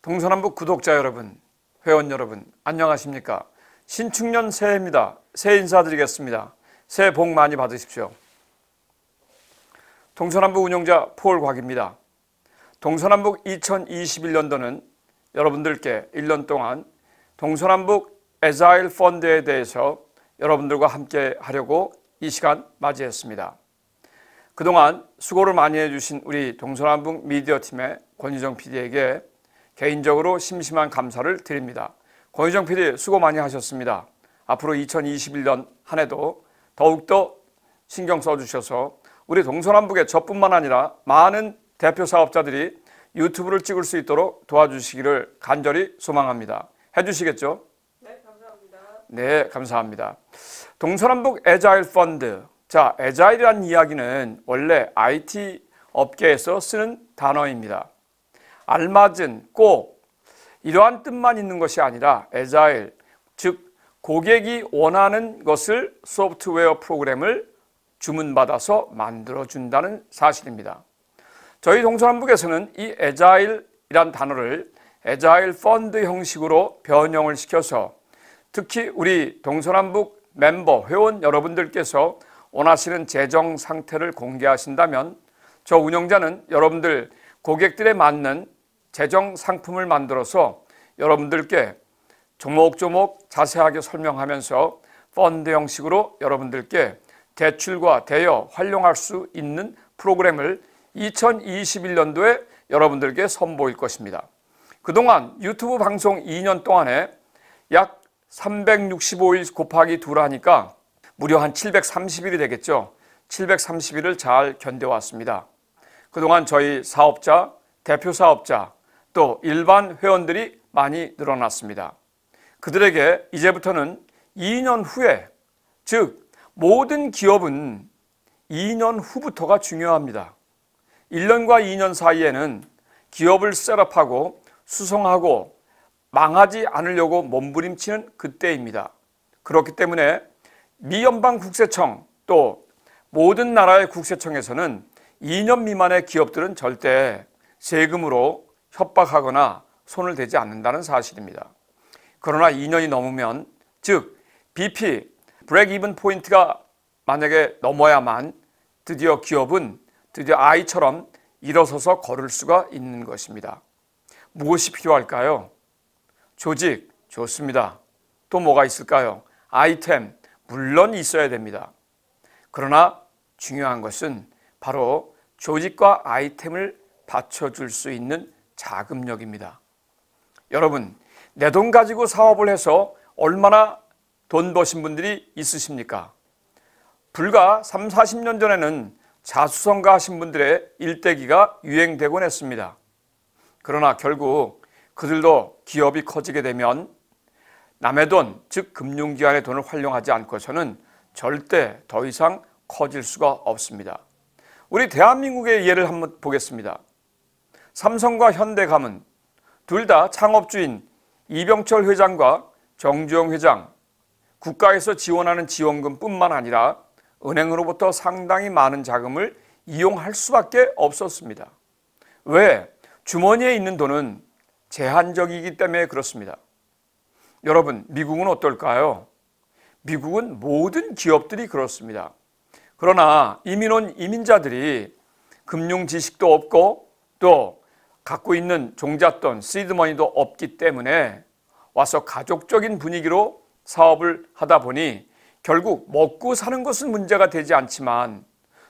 동서남북 구독자 여러분, 회원 여러분, 안녕하십니까? 신축년 새해입니다. 새해 인사드리겠습니다. 새해 복 많이 받으십시오. 동서남북 운영자 폴곽입니다. 동서남북 2021년도는 여러분들께 1년 동안 동서남북 애자일 펀드에 대해서 여러분들과 함께 하려고 이 시간 맞이했습니다. 그동안 수고를 많이 해주신 우리 동서남북 미디어팀의 권유정 PD에게 개인적으로 심심한 감사를 드립니다. 권유정 PD 수고 많이 하셨습니다. 앞으로 2021년 한 해도 더욱더 신경 써주셔서 우리 동서남북의 저뿐만 아니라 많은 대표 사업자들이 유튜브를 찍을 수 있도록 도와주시기를 간절히 소망합니다. 해주시겠죠? 네, 감사합니다. 네, 감사합니다. 동서남북 애자일 펀드. 자, 애자일이라는 이야기는 원래 IT 업계에서 쓰는 단어입니다. 알맞은, 꼭 이러한 뜻만 있는 것이 아니라 애자일, 즉 고객이 원하는 것을 소프트웨어 프로그램을 주문받아서 만들어준다는 사실입니다. 저희 동서남북에서는 이 애자일이란 단어를 애자일 펀드 형식으로 변형을 시켜서 특히 우리 동서남북 멤버, 회원 여러분들께서 원하시는 재정 상태를 공개하신다면 저 운영자는 여러분들 고객들에 맞는 재정 상품을 만들어서 여러분들께 조목조목 자세하게 설명하면서 펀드 형식으로 여러분들께 대출과 대여 활용할 수 있는 프로그램을 2021년도에 여러분들께 선보일 것입니다. 그동안 유튜브 방송 2년 동안에 약 365일 곱하기 2를 하니까 무려 한 730일이 되겠죠. 730일을 잘 견뎌왔습니다. 그동안 저희 사업자, 대표 사업자, 또 일반 회원들이 많이 늘어났습니다. 그들에게 이제부터는 2년 후에, 즉 모든 기업은 2년 후부터가 중요합니다. 1년과 2년 사이에는 기업을 셋업하고 수성하고 망하지 않으려고 몸부림치는 그때입니다. 그렇기 때문에 미 연방국세청 또 모든 나라의 국세청에서는 2년 미만의 기업들은 절대 세금으로 협박하거나 손을 대지 않는다는 사실입니다. 그러나 2년이 넘으면, 즉 BP, 브레이크 이븐 포인트가 만약에 넘어야만 드디어 기업은 드디어 아이처럼 일어서서 걸을 수가 있는 것입니다. 무엇이 필요할까요? 조직, 좋습니다. 또 뭐가 있을까요? 아이템, 물론 있어야 됩니다. 그러나 중요한 것은 바로 조직과 아이템을 받쳐줄 수 있는 자금력입니다. 여러분, 내 돈 가지고 사업을 해서 얼마나 돈 버신 분들이 있으십니까? 불과 3, 40년 전에는 자수성가 하신 분들의 일대기가 유행되곤 했습니다. 그러나 결국 그들도 기업이 커지게 되면 남의 돈, 즉 금융기관의 돈을 활용하지 않고서는 절대 더 이상 커질 수가 없습니다. 우리 대한민국의 예를 한번 보겠습니다. 삼성과 현대가문 둘 다 창업주인 이병철 회장과 정주영 회장, 국가에서 지원하는 지원금뿐만 아니라 은행으로부터 상당히 많은 자금을 이용할 수밖에 없었습니다. 왜? 주머니에 있는 돈은 제한적이기 때문에 그렇습니다. 여러분, 미국은 어떨까요? 미국은 모든 기업들이 그렇습니다. 그러나 이민 온 이민자들이 금융 지식도 없고 또 갖고 있는 종잣돈, 시드머니도 없기 때문에 와서 가족적인 분위기로 사업을 하다 보니 결국 먹고 사는 것은 문제가 되지 않지만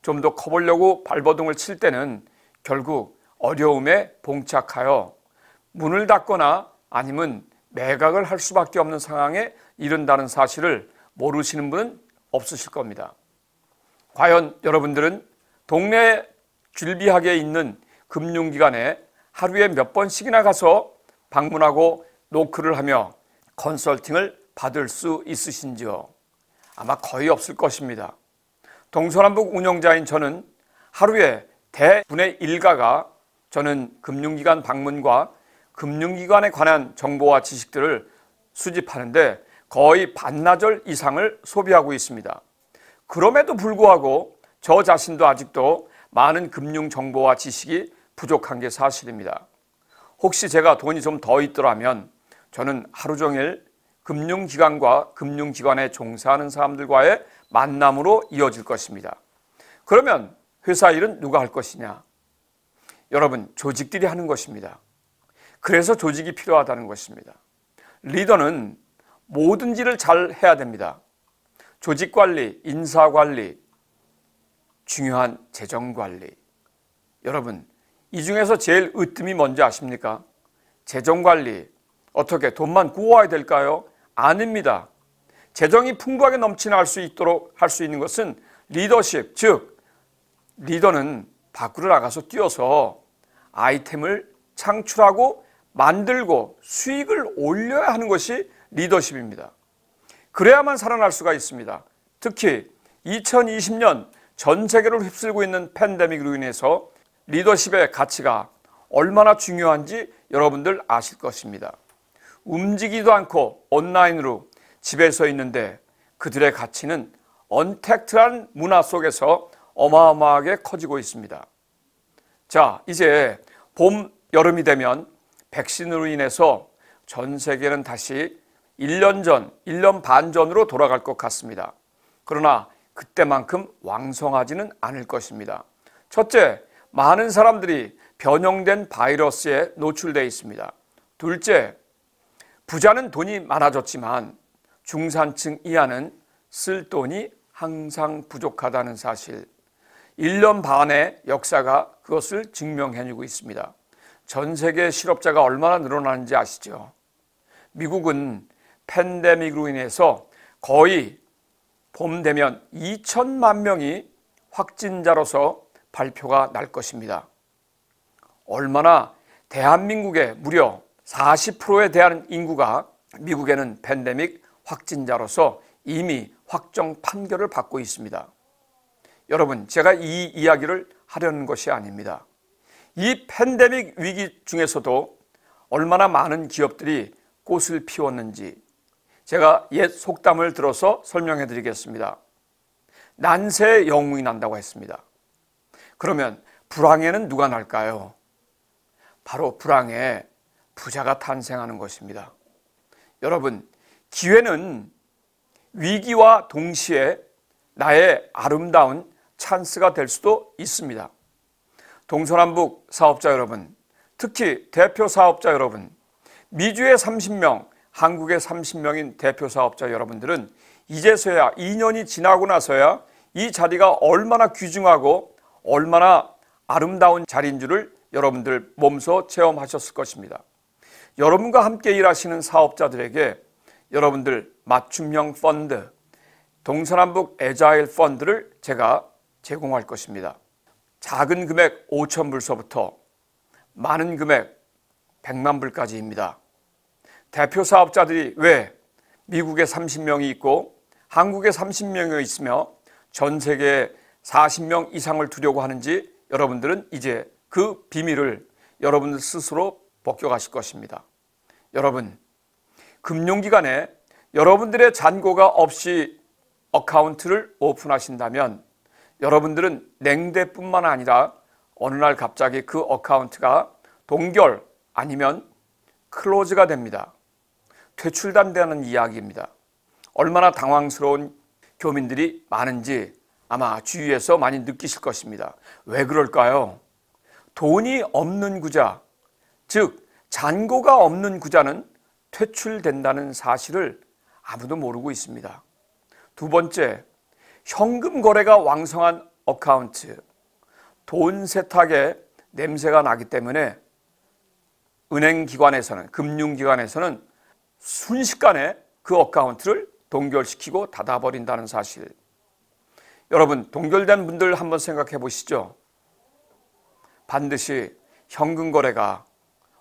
좀 더 커보려고 발버둥을 칠 때는 결국 어려움에 봉착하여 문을 닫거나 아니면 매각을 할 수밖에 없는 상황에 이른다는 사실을 모르시는 분은 없으실 겁니다. 과연 여러분들은 동네 줄비하게 있는 금융기관에 하루에 몇 번씩이나 가서 방문하고 노크를 하며 컨설팅을 받을 수 있으신지요? 아마 거의 없을 것입니다. 동서남북 운영자인 저는 하루에 대분의 일가가 저는 금융기관 방문과 금융기관에 관한 정보와 지식들을 수집하는데 거의 반나절 이상을 소비하고 있습니다. 그럼에도 불구하고 저 자신도 아직도 많은 금융 정보와 지식이 부족한 게 사실입니다. 혹시 제가 돈이 좀 더 있더라면 저는 하루 종일 금융기관과 금융기관에 종사하는 사람들과의 만남으로 이어질 것입니다. 그러면 회사 일은 누가 할 것이냐? 여러분, 조직들이 하는 것입니다. 그래서 조직이 필요하다는 것입니다. 리더는 모든 일을 잘 해야 됩니다. 조직관리, 인사관리, 중요한 재정관리. 여러분, 이 중에서 제일 으뜸이 뭔지 아십니까? 재정관리. 어떻게 돈만 구워야 될까요? 아닙니다. 재정이 풍부하게 넘치나 수 있도록 할 수 있는 것은 리더십, 즉 리더는 밖으로 나가서 뛰어서 아이템을 창출하고 만들고 수익을 올려야 하는 것이 리더십입니다. 그래야만 살아날 수가 있습니다. 특히 2020년 전 세계를 휩쓸고 있는 팬데믹으로 인해서 리더십의 가치가 얼마나 중요한지 여러분들 아실 것입니다. 움직이지도 않고 온라인으로 집에서 있는데 그들의 가치는 언택트한 문화 속에서 어마어마하게 커지고 있습니다. 자, 이제 봄, 여름이 되면 백신으로 인해서 전 세계는 다시 1년 전, 1년 반 전으로 돌아갈 것 같습니다. 그러나 그때만큼 왕성하지는 않을 것입니다. 첫째, 많은 사람들이 변형된 바이러스에 노출되어 있습니다. 둘째, 부자는 돈이 많아졌지만 중산층 이하는 쓸 돈이 항상 부족하다는 사실. 1년 반의 역사가 그것을 증명해주고 있습니다. 전 세계 실업자가 얼마나 늘어나는지 아시죠? 미국은 팬데믹으로 인해서 거의 봄 되면 2천만 명이 확진자로서 발표가 날 것입니다. 얼마나 대한민국의 무려 40%에 대한 인구가 미국에는 팬데믹 확진자로서 이미 확정 판결을 받고 있습니다. 여러분, 제가 이 이야기를 하려는 것이 아닙니다. 이 팬데믹 위기 중에서도 얼마나 많은 기업들이 꽃을 피웠는지 제가 옛 속담을 들어서 설명해 드리겠습니다. 난세에 영웅이 난다고 했습니다. 그러면 불황에는 누가 날까요? 바로 불황에 부자가 탄생하는 것입니다. 여러분, 기회는 위기와 동시에 나의 아름다운 찬스가 될 수도 있습니다. 동서남북 사업자 여러분, 특히 대표 사업자 여러분, 미주의 30명, 한국의 30명인 대표 사업자 여러분들은 이제서야 2년이 지나고 나서야 이 자리가 얼마나 귀중하고 얼마나 아름다운 자리인 줄을 여러분들 몸소 체험하셨을 것입니다. 여러분과 함께 일하시는 사업자들에게 여러분들 맞춤형 펀드, 동서남북 애자일 펀드를 제가 제공할 것입니다. 작은 금액 5,000불서부터 많은 금액 100만 불까지입니다. 대표 사업자들이 왜 미국에 30명이 있고 한국에 30명이 있으며 전 세계에 40명 이상을 두려고 하는지 여러분들은 이제 그 비밀을 여러분들 스스로 벗겨가실 것입니다. 여러분, 금융기관에 여러분들의 잔고가 없이 어카운트를 오픈하신다면 여러분들은 냉대뿐만 아니라 어느 날 갑자기 그 어카운트가 동결 아니면 클로즈가 됩니다. 퇴출된다는 이야기입니다. 얼마나 당황스러운 교민들이 많은지 아마 주위에서 많이 느끼실 것입니다. 왜 그럴까요? 돈이 없는 구자, 즉 잔고가 없는 구자는 퇴출된다는 사실을 아무도 모르고 있습니다. 두 번째, 현금 거래가 왕성한 어카운트, 돈 세탁의 냄새가 나기 때문에 은행기관에서는, 금융기관에서는 순식간에 그 어카운트를 동결시키고 닫아버린다는 사실. 여러분, 동결된 분들 한번 생각해 보시죠. 반드시 현금 거래가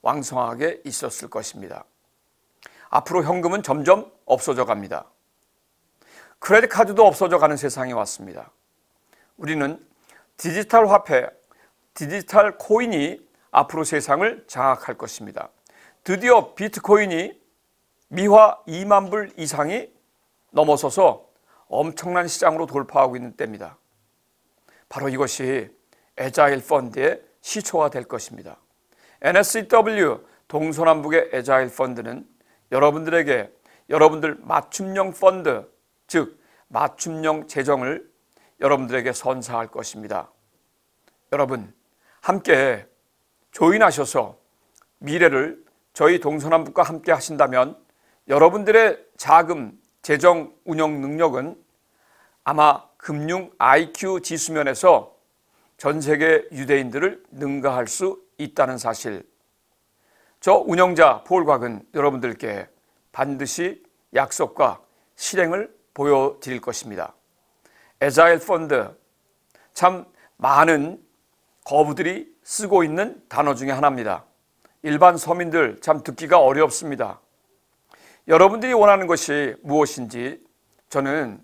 왕성하게 있었을 것입니다. 앞으로 현금은 점점 없어져 갑니다. 크레딧 카드도 없어져 가는 세상이 왔습니다. 우리는 디지털 화폐, 디지털 코인이 앞으로 세상을 장악할 것입니다. 드디어 비트코인이 미화 2만 불 이상이 넘어서서 엄청난 시장으로 돌파하고 있는 때입니다. 바로 이것이 애자일 펀드의 시초가 될 것입니다. NSCW 동서남북의 에자일 펀드는 여러분들에게 여러분들 맞춤형 펀드, 즉 맞춤형 재정을 여러분들에게 선사할 것입니다. 여러분 함께 조인하셔서 미래를 저희 동서남북과 함께 하신다면 여러분들의 자금, 재정 운영 능력은 아마 금융 IQ 지수면에서 전 세계 유대인들을 능가할 수 있다는 사실, 저 운영자 폴 곽은 여러분들께 반드시 약속과 실행을 보여드릴 것입니다. 에자일 펀드, 참 많은 거부들이 쓰고 있는 단어 중에 하나입니다. 일반 서민들 참 듣기가 어렵습니다. 여러분들이 원하는 것이 무엇인지 저는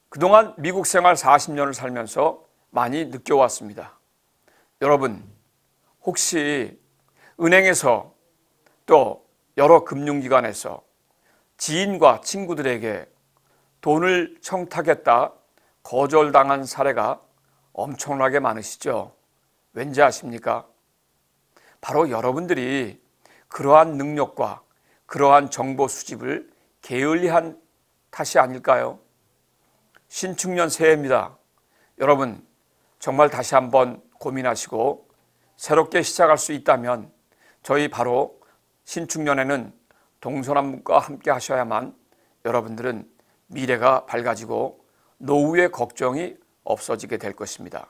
그동안 미국 생활 40년을 살면서 많이 느껴왔습니다. 여러분, 혹시 은행에서 또 여러 금융기관에서 지인과 친구들에게 돈을 청탁했다 거절당한 사례가 엄청나게 많으시죠? 왠지 아십니까? 바로 여러분들이 그러한 능력과 그러한 정보 수집을 게을리한 탓이 아닐까요? 신축년 새해입니다. 여러분 정말 다시 한번 고민하시고 새롭게 시작할 수 있다면 저희 바로 신축년에는 동서남북과 함께 하셔야만 여러분들은 미래가 밝아지고 노후의 걱정이 없어지게 될 것입니다.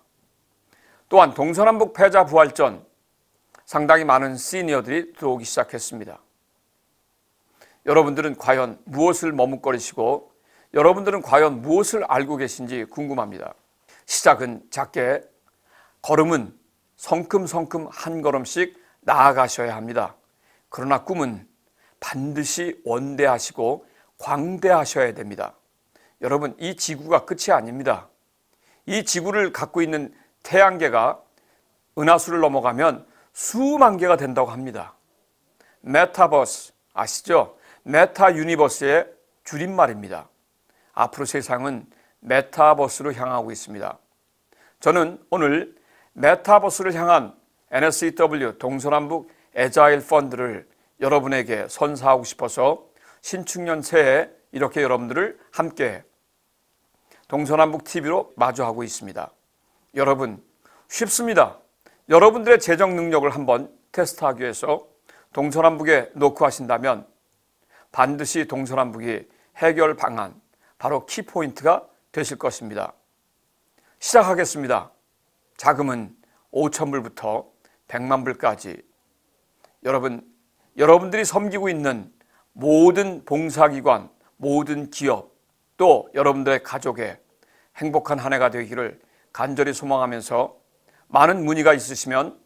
또한 동서남북 패자 부활전 상당히 많은 시니어들이 들어오기 시작했습니다. 여러분들은 과연 무엇을 머뭇거리시고 여러분들은 과연 무엇을 알고 계신지 궁금합니다. 시작은 작게, 걸음은 성큼성큼 한 걸음씩 나아가셔야 합니다. 그러나 꿈은 반드시 원대하시고 광대하셔야 됩니다. 여러분, 이 지구가 끝이 아닙니다. 이 지구를 갖고 있는 태양계가 은하수를 넘어가면 수만 개가 된다고 합니다. 메타버스 아시죠? 메타 유니버스의 줄임말입니다. 앞으로 세상은 메타버스로 향하고 있습니다. 저는 오늘 메타버스를 향한 NSCW 동서남북 에자일 펀드를 여러분에게 선사하고 싶어서 신축년 새해 이렇게 여러분들을 함께 동서남북 TV로 마주하고 있습니다. 여러분 쉽습니다. 여러분들의 재정 능력을 한번 테스트하기 위해서 동서남북에 놓고 하신다면 반드시 동서남북이 해결 방안, 바로 키포인트가 되실 것입니다. 시작하겠습니다. 자금은 5,000불부터 100만 불까지 여러분들이 섬기고 있는 모든 봉사기관, 모든 기업, 또 여러분들의 가족의 행복한 한 해가 되기를 간절히 소망하면서 많은 문의가 있으시면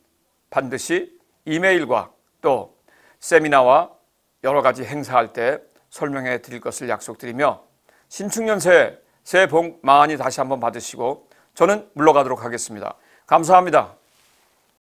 반드시 이메일과 또 세미나와 여러 가지 행사할 때 설명해 드릴 것을 약속드리며 신축년 새해 복 많이 다시 한번 받으시고 저는 물러가도록 하겠습니다. 감사합니다.